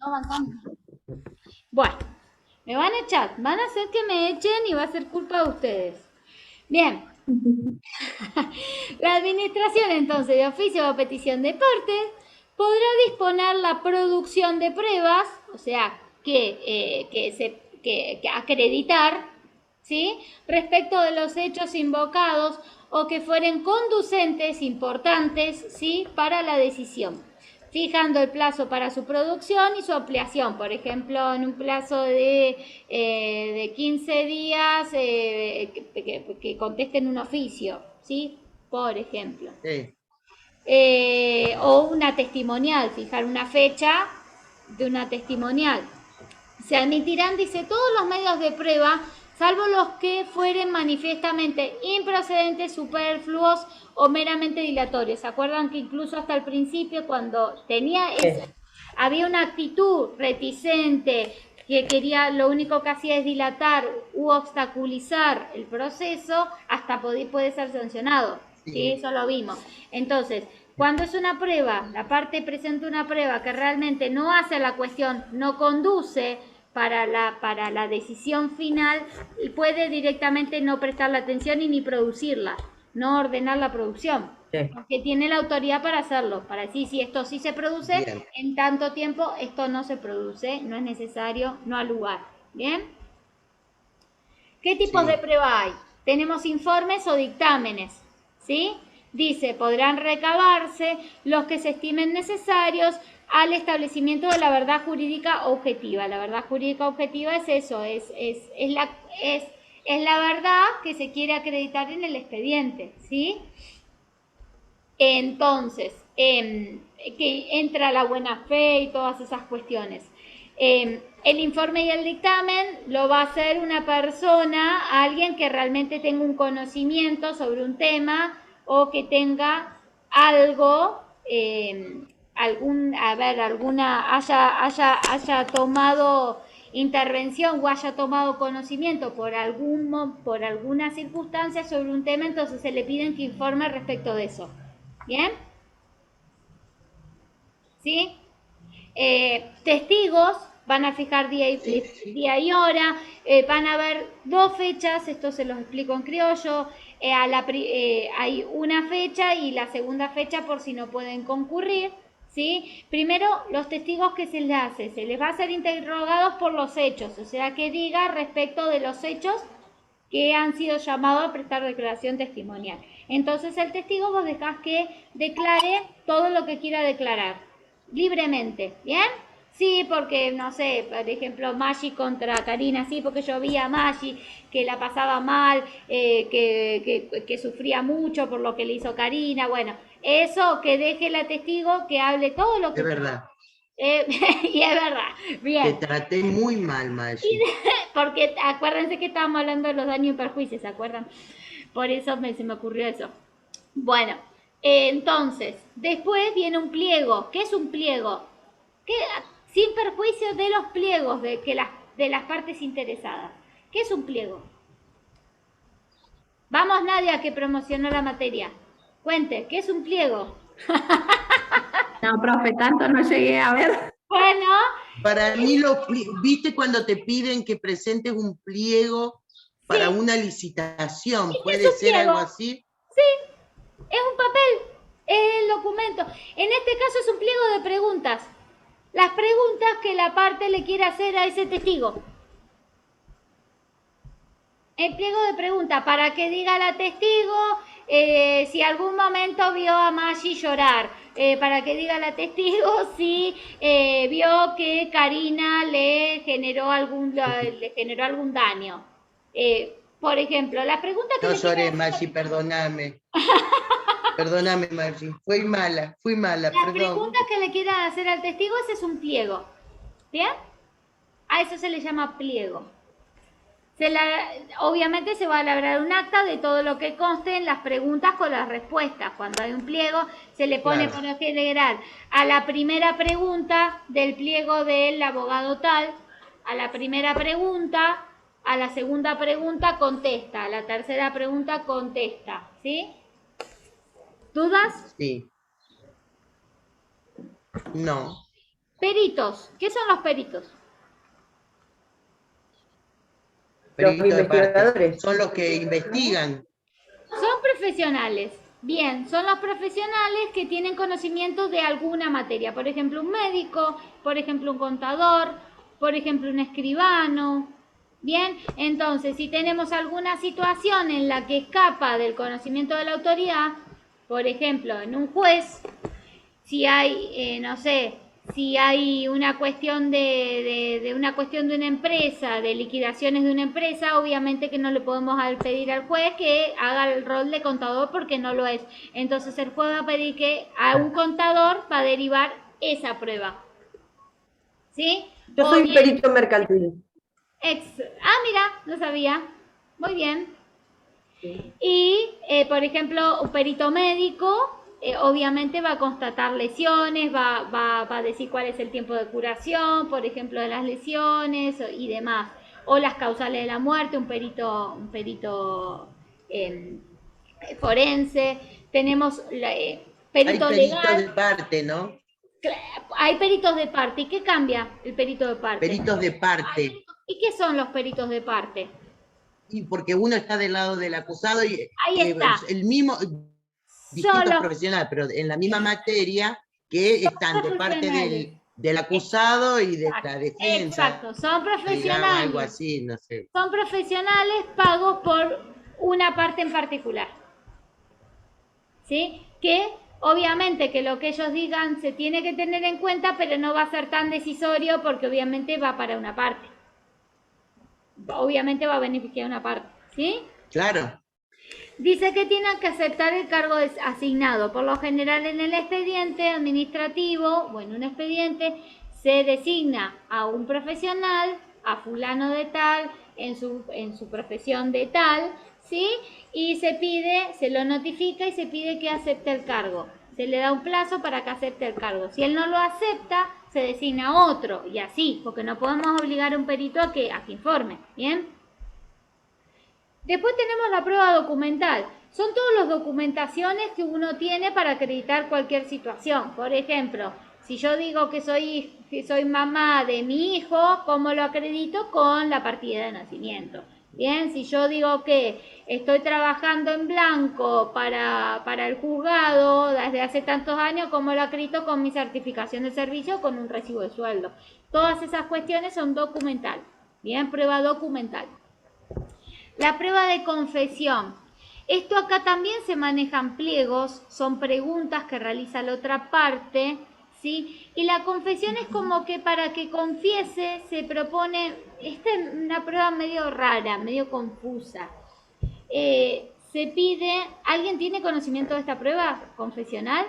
No avanzamos. Bueno, me van a echar, van a hacer que me echen y va a ser culpa de ustedes. Bien, la administración entonces de oficio o petición de partes podrá disponer la producción de pruebas, o sea, que acreditar, ¿sí? Respecto de los hechos invocados o que fueren conducentes, importantes, ¿sí? Para la decisión, fijando el plazo para su producción y su ampliación. Por ejemplo, en un plazo de 15 días que contesten un oficio, ¿sí? Por ejemplo. Sí. O una testimonial, fijar una fecha de una testimonial. Se admitirán, dice, todos los medios de prueba, salvo los que fueren manifiestamente improcedentes, superfluos o meramente dilatorios. ¿Se acuerdan que incluso hasta el principio, cuando había una actitud reticente que quería, lo único que hacía es dilatar u obstaculizar el proceso, hasta puede ser sancionado? ¿Sí? Sí. Eso lo vimos. Entonces, cuando es una prueba, la parte presenta una prueba que realmente no hace la cuestión, no conduce para la decisión final, y puede directamente no prestarle atención y ni producirla, no ordenar la producción, Sí. porque tiene la autoridad para hacerlo, para decir si esto sí se produce, Bien. en tanto tiempo esto no se produce, no es necesario, no al lugar. ¿Bien? ¿Qué tipos de Sí. prueba hay? Tenemos informes o dictámenes, ¿sí? Dice, podrán recabarse los que se estimen necesarios al establecimiento de la verdad jurídica objetiva. La verdad jurídica objetiva es eso, es, es la verdad que se quiere acreditar en el expediente, ¿sí? Entonces, que entra la buena fe y todas esas cuestiones. El informe y el dictamen lo va a hacer una persona, alguien que realmente tenga un conocimiento sobre un tema o que tenga algo, haya tomado intervención o haya tomado conocimiento por alguna circunstancia sobre un tema, entonces se le piden que informe respecto de eso. ¿Bien? ¿Sí? Testigos van a fijar Sí, sí. día y hora, van a haber dos fechas, esto se los explico en criollo, hay una fecha y la segunda fecha por si no pueden concurrir. ¿Sí? Primero, los testigos que se les va a hacer interrogados por los hechos, o sea, que diga respecto de los hechos que han sido llamados a prestar declaración testimonial. Entonces el testigo vos dejás que declare todo lo que quiera declarar, libremente, ¿bien? Sí, porque, no sé, por ejemplo, Maggi contra Karina, sí, porque yo vi a Maggi que la pasaba mal, que sufría mucho por lo que le hizo Karina, bueno, eso que deje la testigo que hable todo lo Es que quiera. verdad. Eh, y es verdad, Te bien. traté muy mal, Maggi. Porque acuérdense que estábamos hablando de los daños y perjuicios, ¿se acuerdan? Por eso se me ocurrió eso. Bueno, entonces, después viene un pliego. ¿Qué es un pliego? ¿Qué, sin perjuicio de los pliegos de las partes interesadas? ¿Qué es un pliego? Vamos, Nadia, que promocionó la materia. Cuente, ¿qué es un pliego? No, profe, tanto no llegué a ver. Bueno, Para mí, ¿viste cuando te piden que presentes un pliego para sí. una ¿Y licitación? qué es ¿Puede un ser algo pliego? así? Sí, es un papel, es el documento. En este caso es un pliego de preguntas. Las preguntas que la parte le quiere hacer a ese testigo. El pliego de preguntas para que diga la testigo si algún momento vio a Maggi llorar. Para que diga la testigo si vio que Karina le generó algún daño. Por ejemplo, la pregunta que No le quiere lloré, hacer Maggi, perdóname. Perdóname, Maggi. Fui mala, las perdón. preguntas que le quieran hacer al testigo, ese es un pliego. ¿Bien? A eso se le llama pliego. Obviamente se va a elaborar un acta de todo lo que conste en las preguntas con las respuestas. Cuando hay un pliego, se le pone Claro. por lo general a la primera pregunta del pliego del abogado tal, a la primera pregunta, a la segunda pregunta contesta, a la tercera pregunta contesta. ¿Sí? ¿Dudas? Sí. No. Peritos. ¿Qué son los peritos? Peritos de parte. investigadores. Son los que investigan. Son profesionales. Bien, son los profesionales que tienen conocimiento de alguna materia. Por ejemplo, un médico, por ejemplo, un contador, por ejemplo, un escribano. Bien, entonces, si tenemos alguna situación en la que escapa del conocimiento de la autoridad, por ejemplo, en un juez, si hay, no sé, si hay una cuestión de una cuestión de una empresa, de liquidaciones de una empresa, obviamente que no le podemos pedir al juez que haga el rol de contador porque no lo es. Entonces el juez va a pedir que a un contador va a derivar esa prueba. ¿Sí? Yo soy perito mercantil. Mira, no sabía. Muy bien. Sí. Y, por ejemplo, un perito médico obviamente va a constatar lesiones, va a decir cuál es el tiempo de curación, por ejemplo, de las lesiones y demás. O las causales de la muerte, un perito forense. Tenemos perito Hay peritos legal. de parte, ¿no? Hay peritos de parte. ¿Y qué cambia el perito de parte? Peritos de parte. ¿Y qué son los peritos de parte? Y porque uno está del lado del acusado y Ahí está. el mismo, distintos Solo profesionales, pero en la misma materia que están de parte del acusado y de la defensa. Exacto, son Digamos, profesionales. algo así, no sé. Son profesionales pagos por una parte en particular. ¿Sí? Que obviamente que lo que ellos digan se tiene que tener en cuenta, pero no va a ser tan decisorio porque obviamente va para una parte. Obviamente va a beneficiar una parte. ¿Sí? Claro. Dice que tienen que aceptar el cargo asignado. Por lo general en el expediente administrativo, o en un expediente, se designa a un profesional, a fulano de tal, en su profesión de tal, ¿sí? Y se lo notifica y se pide que acepte el cargo. Se le da un plazo para que acepte el cargo. Si él no lo acepta, se designa otro, y así, porque no podemos obligar a un perito a que informe, ¿bien? Después tenemos la prueba documental. Son todas las documentaciones que uno tiene para acreditar cualquier situación. Por ejemplo, si yo digo que soy mamá de mi hijo, ¿cómo lo acredito? Con la partida de nacimiento. Bien, si yo digo que estoy trabajando en blanco para el juzgado desde hace tantos años, ¿cómo lo acredito? Con mi certificación de servicio, con un recibo de sueldo. Todas esas cuestiones son documental. Bien, prueba documental. La prueba de confesión. Esto acá también se manejan pliegos, son preguntas que realiza la otra parte, ¿sí? Y la confesión es como que para que confiese se propone, esta es una prueba medio rara, medio confusa. Se pide, ¿alguien tiene conocimiento de esta prueba confesional?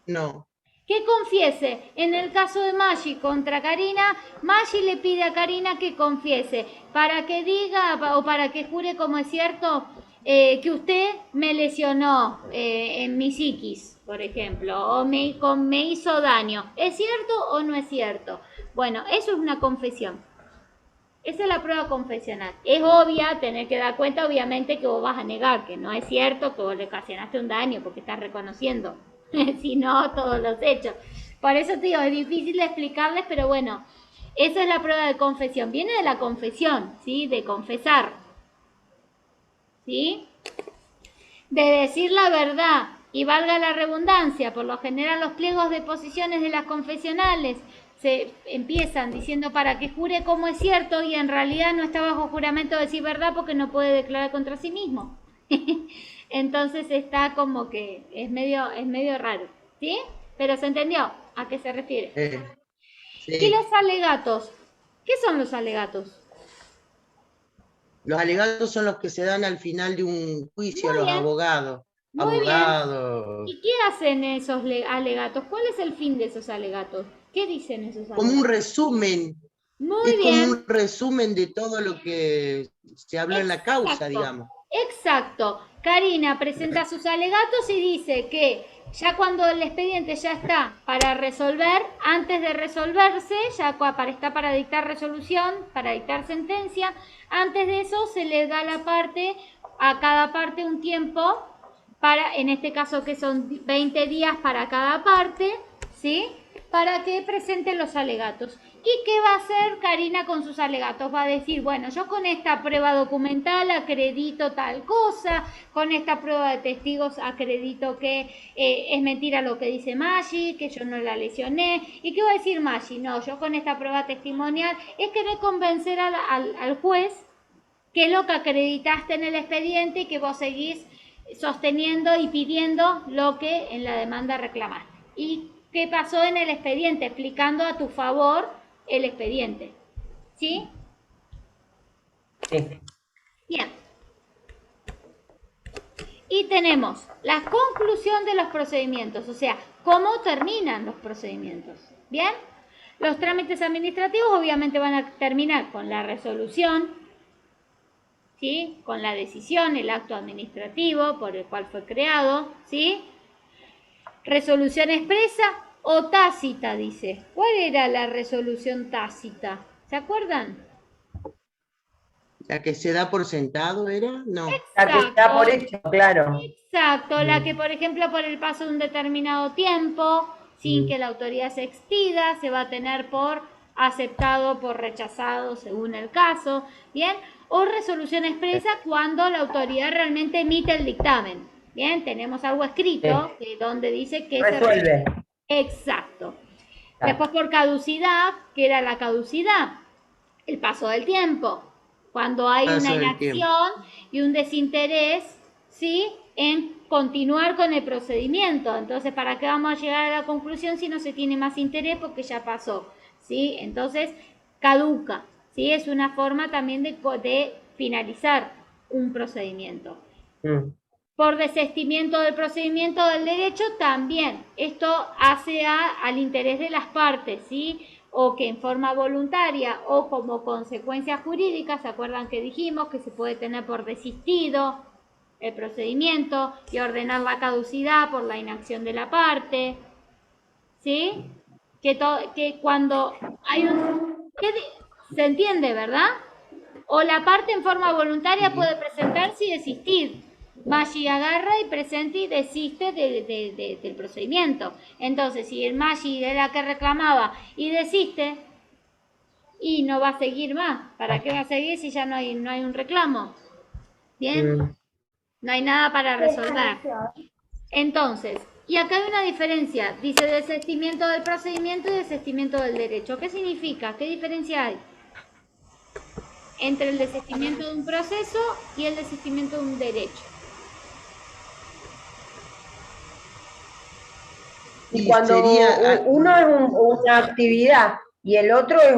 No. Que confiese. En el caso de Maggi contra Karina, Maggi le pide a Karina que confiese para que diga o para que jure como es cierto que usted me lesionó en mi psiquis, por ejemplo, o me hizo daño. ¿Es cierto o no es cierto? Bueno, eso es una confesión. Esa es la prueba confesional. Es obvia, tener que dar cuenta, obviamente, que vos vas a negar que no es cierto, que vos le ocasionaste un daño porque estás reconociendo. Si no, todos los hechos. Por eso te digo, es difícil de explicarles, pero bueno, esa es la prueba de confesión. Viene de la confesión, ¿sí? De confesar, ¿sí? De decir la verdad, y valga la redundancia, por lo general los pliegos de posiciones de las confesionales se empiezan diciendo para que jure como es cierto y en realidad no está bajo juramento de decir verdad porque no puede declarar contra sí mismo. Entonces está como que es medio raro, ¿sí? Pero se entendió a qué se refiere. Sí. ¿Y los alegatos? ¿Qué son los alegatos? Los alegatos son los que se dan al final de un juicio, Muy los bien. abogados. Muy Abogados. bien. ¿Y qué hacen esos alegatos? ¿Cuál es el fin de esos alegatos? ¿Qué dicen esos alegatos? Como un resumen. Muy es bien. como un resumen de todo lo que se habló en la causa, digamos. Exacto. Karina presenta sus alegatos y dice que ya cuando el expediente ya está para resolver, antes de resolverse, ya está para dictar resolución, para dictar sentencia, antes de eso se le da a cada parte un tiempo para, en este caso que son 20 días para cada parte, ¿sí? Para que presente los alegatos. ¿Y qué va a hacer Karina con sus alegatos? Va a decir, bueno, yo con esta prueba documental acredito tal cosa, con esta prueba de testigos acredito que es mentira lo que dice Maggi, que yo no la lesioné. ¿Y qué va a decir Maggi? No, yo con esta prueba testimonial es querer convencer al juez que es lo que acreditaste en el expediente y que vos seguís sosteniendo y pidiendo lo que en la demanda reclamaste. ¿Y qué pasó en el expediente? Explicando a tu favor el expediente. ¿Sí? Sí. Bien. Y tenemos la conclusión de los procedimientos, o sea, cómo terminan los procedimientos. ¿Bien? Los trámites administrativos obviamente van a terminar con la resolución, ¿sí? Con la decisión, el acto administrativo por el cual fue creado, ¿sí? Resolución expresa o tácita, dice. ¿Cuál era la resolución tácita? ¿Se acuerdan? ¿La que se da por sentado era? No. La que está por hecho, claro. Exacto, la que por ejemplo por el paso de un determinado tiempo, sin que la autoridad se expida, se va a tener por aceptado, por rechazado, según el caso, ¿bien? O resolución expresa cuando la autoridad realmente emite el dictamen, ¿bien? Tenemos algo escrito donde dice que Resuelve. Exacto. Claro. Después por caducidad, ¿qué era la caducidad? El paso del tiempo. Cuando hay Paso una del inacción y un desinterés, ¿sí? En continuar con el procedimiento. Entonces, ¿para qué vamos a llegar a la conclusión si no se tiene más interés porque ya pasó? ¿Sí? Entonces, caduca. ¿Sí? Es una forma también de finalizar un procedimiento. Por desistimiento del procedimiento del derecho también. Esto hace al interés de las partes, ¿sí? O que en forma voluntaria o como consecuencia jurídica, ¿se acuerdan que dijimos que se puede tener por desistido el procedimiento y ordenar la caducidad por la inacción de la parte? ¿Sí? Que cuando hay un... ¿Se entiende, verdad? O la parte en forma voluntaria puede presentarse y desistir. Maggi agarra y presenta y desiste del procedimiento. Entonces, si el Maggi era la que reclamaba y desiste, y no va a seguir más. ¿Para qué va a seguir si ya no hay un reclamo? ¿Bien? No hay nada para resolver. Entonces, y acá hay una diferencia. Dice desistimiento del procedimiento y desistimiento del derecho. ¿Qué significa? ¿Qué diferencia hay entre el desistimiento de un proceso y el desistimiento de un derecho? Y cuando uno es una actividad y el otro es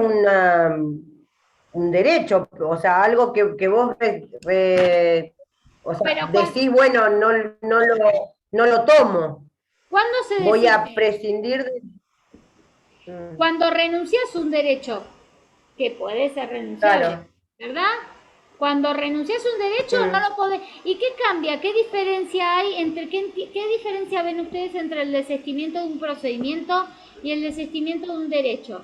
un derecho, o sea, algo que vos o sea, decís, bueno, no lo tomo. ¿Cuándo se desiste? Voy a prescindir de... Cuando renuncias a un derecho, que puede ser renunciable, Claro. ¿verdad? Cuando renuncias a un derecho no lo podés. ¿Y qué cambia? ¿Qué diferencia hay entre qué diferencia ven ustedes entre el desistimiento de un procedimiento y el desistimiento de un derecho?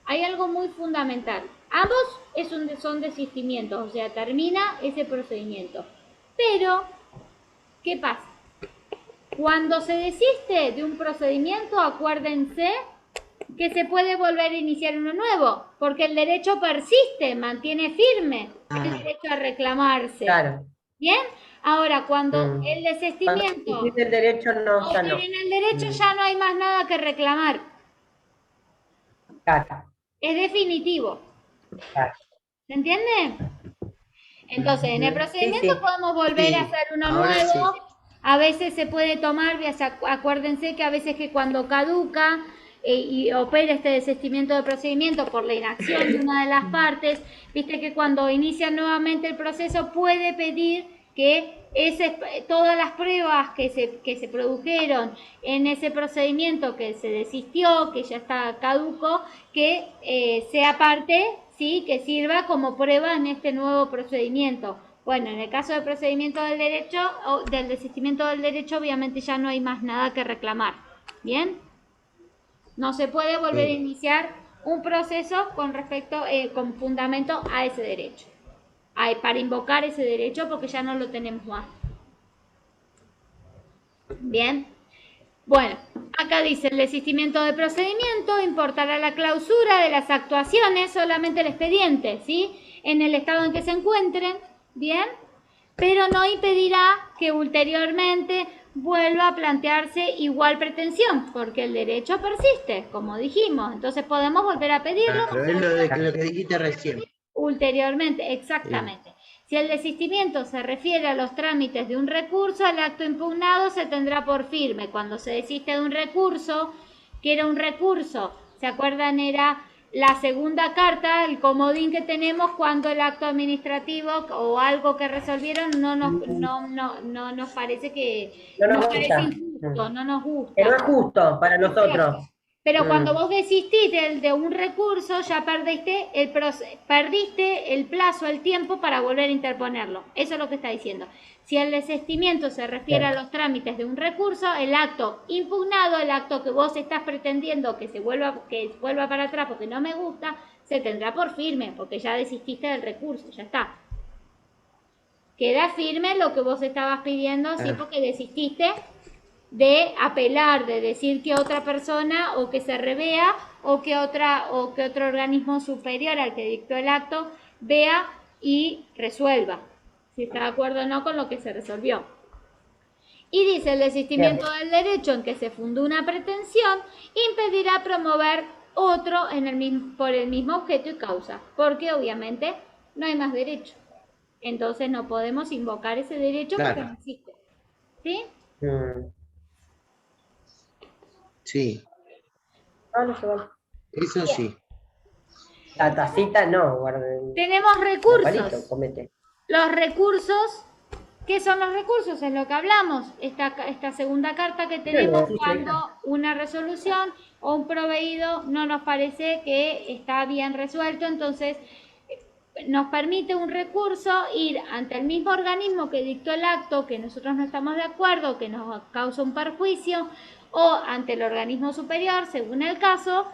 Hay algo muy fundamental. Ambos son desistimientos, o sea, termina ese procedimiento. Pero, ¿qué pasa? Cuando se desiste de un procedimiento, acuérdense que se puede volver a iniciar uno nuevo, porque el derecho persiste, mantiene firme el derecho a reclamarse. Claro. ¿Bien? Ahora, cuando el desistimiento cuando el derecho no, ya no. en el derecho ya no hay más nada que reclamar. Claro. Es definitivo. Claro. ¿Se entiende? Entonces, en el procedimiento podemos volver a hacer uno nuevo. A veces se puede tomar, acuérdense que a veces que cuando caduca y opera este desistimiento del procedimiento por la inacción de una de las partes, viste que cuando inicia nuevamente el proceso puede pedir que todas las pruebas que se produjeron en ese procedimiento que se desistió, que ya está caduco, que sea parte, ¿sí? Que sirva como prueba en este nuevo procedimiento. Bueno, en el caso del procedimiento del derecho, o del desistimiento del derecho, obviamente ya no hay más nada que reclamar. ¿Bien? No se puede volver a iniciar un proceso con respecto, con fundamento a ese derecho. Para invocar ese derecho porque ya no lo tenemos más. Bien. Bueno, acá dice el desistimiento de procedimiento importará la clausura de las actuaciones, solamente el expediente, ¿sí? En el estado en que se encuentren, ¿bien? Pero no impedirá que ulteriormente vuelva a plantearse igual pretensión, porque el derecho persiste, como dijimos. Entonces podemos volver a pedirlo. Claro, es lo que dijiste recién. Ulteriormente, exactamente. Si el desistimiento se refiere a los trámites de un recurso, el acto impugnado se tendrá por firme. Cuando se desiste de un recurso, que era un recurso, ¿se acuerdan? Era la segunda carta, el comodín que tenemos cuando el acto administrativo o algo que resolvieron no nos parece que No nos parece gusta. injusto, no nos gusta. Que no es justo para nosotros. Pero cuando vos desistís de un recurso, ya perdiste el plazo, el tiempo para volver a interponerlo. Eso es lo que está diciendo. Si el desistimiento se refiere a los trámites de un recurso, el acto impugnado, el acto que vos estás pretendiendo que vuelva para atrás porque no me gusta, se tendrá por firme, porque ya desististe del recurso, ya está. Queda firme lo que vos estabas pidiendo, sí, porque desististe de apelar, de decir que otra persona o que se revea o que otro organismo superior al que dictó el acto vea y resuelva si está de acuerdo o no con lo que se resolvió. Y dice, el desistimiento del derecho en que se fundó una pretensión impedirá promover otro por el mismo objeto y causa, porque obviamente no hay más derecho. Entonces no podemos invocar ese derecho porque no existe. ¿Sí? Sí. Eso sí. La tacita no, guarden. Tenemos recursos. Palito, comete. Los recursos, ¿qué son los recursos? Es lo que hablamos. Esta segunda carta que tenemos cuando una resolución o un proveído no nos parece que está bien resuelto, entonces nos permite un recurso ir ante el mismo organismo que dictó el acto, que nosotros no estamos de acuerdo, que nos causa un perjuicio, o ante el organismo superior, según el caso,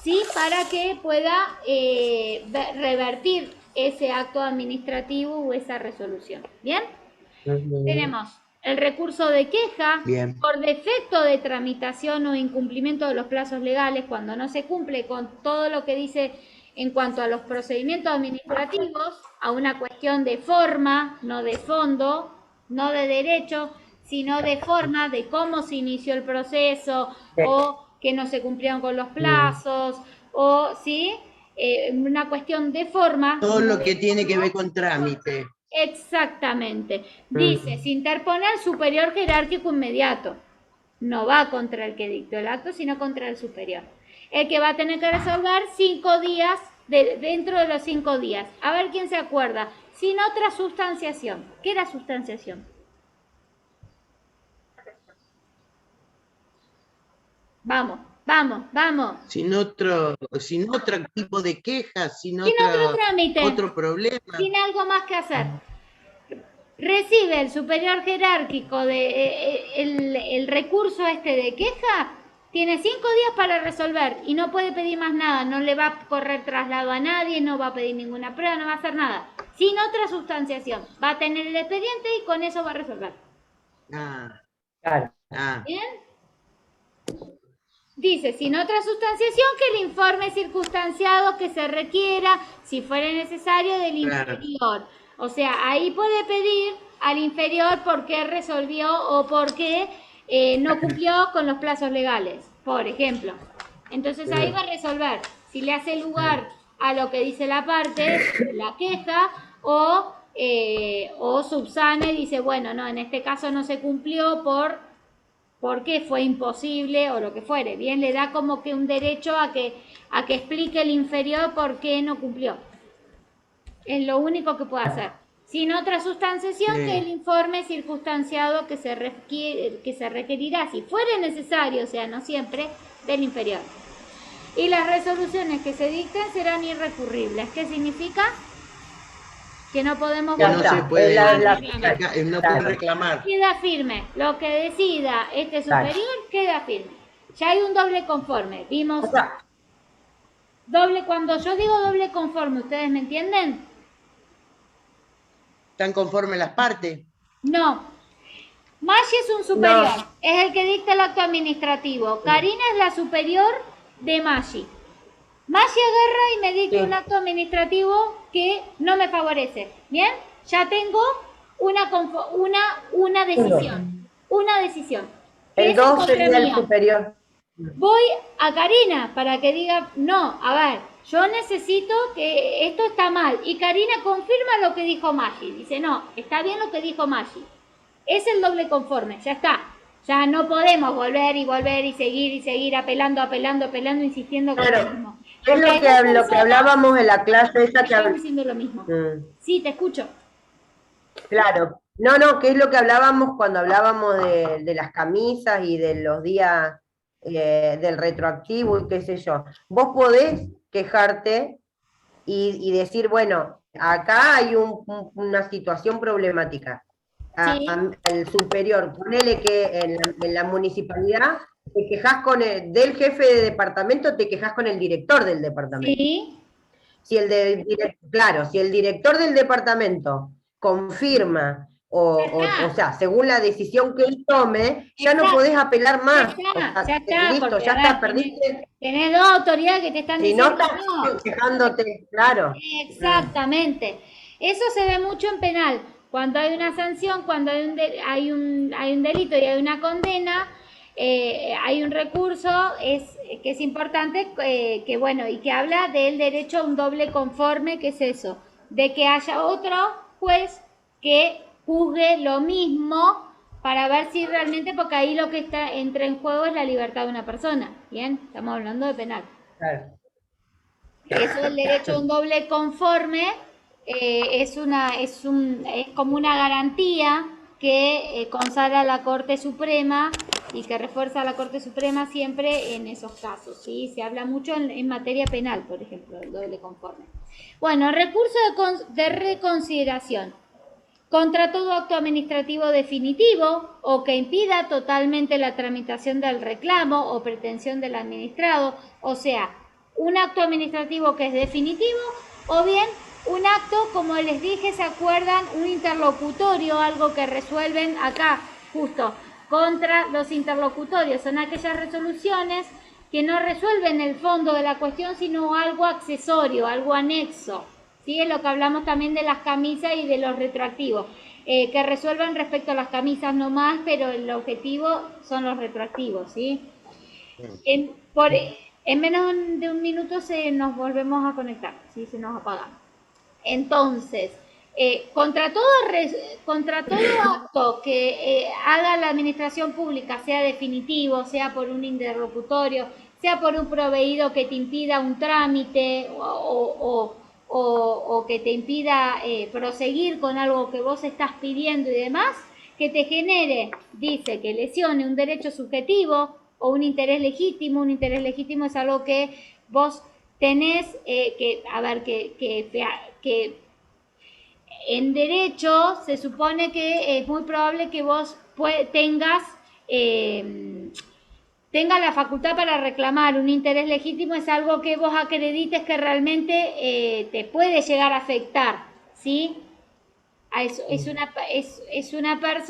¿sí? Para que pueda revertir ese acto administrativo o esa resolución. ¿Bien? Tenemos el recurso de queja por defecto de tramitación o incumplimiento de los plazos legales, cuando no se cumple con todo lo que dice en cuanto a los procedimientos administrativos, a una cuestión de forma, no de fondo, no de derecho, sino de forma, de cómo se inició el proceso, o que no se cumplieron con los plazos, o sí, una cuestión de forma. Todo lo que tiene que ver con trámite. Exactamente. Dice, sin interponer superior jerárquico inmediato. No va contra el que dictó el acto, sino contra el superior. El que va a tener que resolver 5 días, dentro de los 5 días. A ver quién se acuerda. Sin otra sustanciación. ¿Qué era sustanciación? Vamos. Sin otro tipo de quejas, sin otro trámite, otro problema. Sin algo más que hacer. Recibe el superior jerárquico el recurso de queja, tiene 5 días para resolver y no puede pedir más nada, no le va a correr traslado a nadie, no va a pedir ninguna prueba, no va a hacer nada. Sin otra sustanciación, va a tener el expediente y con eso va a resolver. Claro. ¿Bien? Dice, sin otra sustanciación que el informe circunstanciado que se requiera, si fuera necesario, del inferior. O sea, ahí puede pedir al inferior por qué resolvió o por qué no cumplió con los plazos legales, por ejemplo. Entonces ahí va a resolver si le hace lugar a lo que dice la parte, la queja, o subsane y dice, bueno, no, en este caso no se cumplió porque fue imposible o lo que fuere. Bien, le da como que un derecho a que explique el inferior por qué no cumplió. Es lo único que puede hacer. Sin otra sustanciación que el informe circunstanciado que se requerirá, si fuera necesario, o sea, no siempre, del inferior. Y las resoluciones que se dicten serán irrecurribles. ¿Qué significa? Que no podemos... Que no se puede no puede reclamar. Queda firme. Lo que decida este superior queda firme. Ya hay un doble conforme. Vimos... Cuando yo digo doble conforme, ¿ustedes me entienden? ¿Están conformes las partes? No. Maggi es un superior, No. es el que dicta el acto administrativo. Karina es la superior de Maggi. Maggi agarra y me dicta Sí. un acto administrativo que no me favorece. ¿Bien? Ya tengo una decisión. Una decisión. Que El es en 2 contra sería el mía. superior. Voy a Karina para que diga, no, a ver, yo necesito que esto está mal. Y Karina confirma lo que dijo Maggi. Dice, no, está bien lo que dijo Maggi. Es el doble conforme, ya está. Ya no podemos volver y seguir apelando, insistiendo con lo Claro, mismo. es Porque hay dos lo que personas hablábamos en la clase esa que que están diciendo lo mismo. Sí, te escucho. Claro, no, que es lo que hablábamos cuando hablábamos de las camisas y de los días del retroactivo y qué sé yo. Vos podés quejarte y decir, bueno, acá hay una situación problemática. Sí, Al superior, ponele que en la municipalidad te quejas del jefe de departamento, te quejas con el director del departamento. sí, Claro, si el director del departamento confirma, o sea, según la decisión que él tome, ya no exacto. podés apelar más. Ya está, Listo, porque ya a está, ver, perdiste. tenés dos autoridades que te están Si no diciendo estás no. quejándote, claro. Exactamente. Eso se ve mucho en penal. Cuando hay una sanción, cuando hay un delito y hay una condena, hay un recurso que es importante, que bueno, y que habla del derecho a un doble conforme, que es eso, de que haya otro juez que juzgue lo mismo para ver si realmente, porque ahí lo que entra en juego es la libertad de una persona. Bien, estamos hablando de penal. Claro. Eso del derecho a un doble conforme es como una garantía que consagra la Corte Suprema y que refuerza a la Corte Suprema siempre en esos casos, ¿sí? Se habla mucho en materia penal, por ejemplo, del doble conforme. Bueno, recurso de reconsideración. Contra todo acto administrativo definitivo o que impida totalmente la tramitación del reclamo o pretensión del administrado, o sea, un acto administrativo que es definitivo o bien un acto, como les dije, ¿se acuerdan? Un interlocutorio, algo que resuelven acá, justo, contra los interlocutorios. Son aquellas resoluciones que no resuelven el fondo de la cuestión, sino algo accesorio, algo anexo. ¿Sí? Es lo que hablamos también de las camisas y de los retroactivos, que resuelvan respecto a las camisas nomás, pero el objetivo son los retroactivos, ¿sí? En menos de un minuto nos volvemos a conectar, ¿sí? Se nos apaga. Entonces, contra todo acto que haga la administración pública, sea definitivo, sea por un interlocutorio, sea por un proveído que te impida un trámite o que te impida proseguir con algo que vos estás pidiendo y demás, que te genere, dice, que lesione un derecho subjetivo o un interés legítimo. Un interés legítimo es algo que vos tenés que en derecho se supone que es muy probable que vos tengas la facultad para reclamar. Un interés legítimo es algo que vos acredites que realmente te puede llegar a afectar, ¿sí? Es una persona